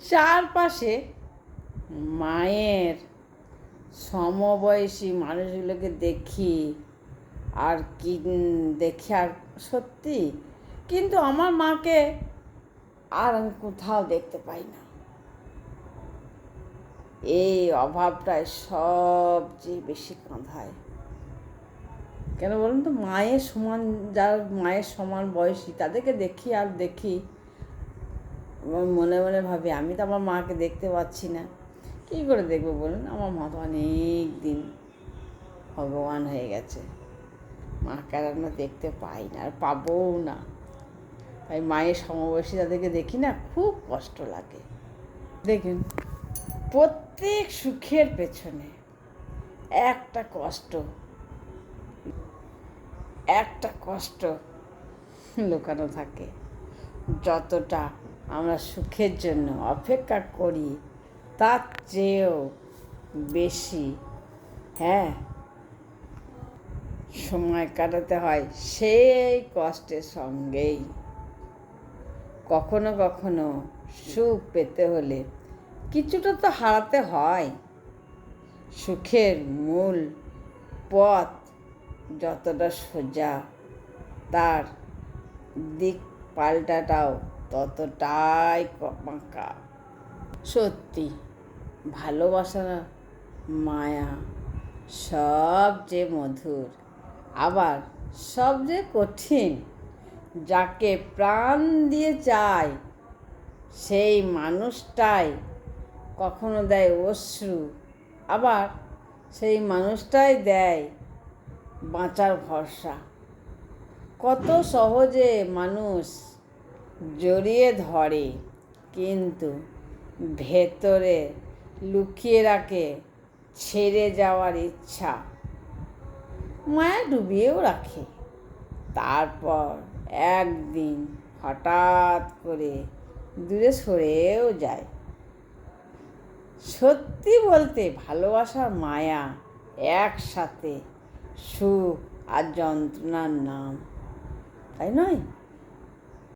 চারপাশে মায়ের সমবয়সী মানুষগুলোকে দেখি আর কি দেখি, আর সত্যি কিন্তু আমার মাকে আর আমি কোথাও দেখতে পাই না। এই অভাবটায় সবচেয়ে বেশি কাঁধায়। কেন বলুন তো, মায়ের সমান, যার মায়ের সমান বয়সী তাদেরকে দেখি আর দেখি, মনে মনে ভাবি আমি তো আমার মাকে দেখতে পাচ্ছি না। কী করে দেখবো বলুন? আমার মা তো অনেক দিন ভগবান হয়ে গেছে, মাকে আর আমরা দেখতে পাই না, আর পাবও না। তাই মায়ের সমবয়সী তাদেরকে দেখি না, খুব কষ্ট লাগে। দেখুন, প্রত্যেক সুখের পেছনে একটা কষ্ট লুকানো থাকে। যতটা আমরা সুখের জন্য অপেক্ষা করি তার চেয়েও বেশি সময় কাটাতে হয় সেই কষ্টের সঙ্গেই। কখনো কখনো সুখ পেতে হলে কিছুটা তো হারাতে হয়। সুখের মূল পথ যতটা সোজা, তার দিক পাল্টাটাও ততটাই বাঁকা। সত্যি, ভালোবাসা, মায়া সবচেয়ে মধুর, আবার সবচেয়ে কঠিন। যাকে প্রাণ দিয়ে চায় সেই মানুষটাই কখনো দেয় অশ্রু, আবার সেই মানুষটাই দেয় বাঁচার ভরসা। কত সহজে মানুষ জড়িয়ে ধরে, কিন্তু ভেতরে লুকিয়ে রাখে ছেড়ে যাওয়ার ইচ্ছা। মায়া ডুবিয়েও রাখে, তারপর একদিন হঠাৎ করে দূরে সরেও যায়। সত্যি বলতে ভালোবাসার মায়া একসাথে সুখ আর যন্ত্রণার নাম, তাই নয়?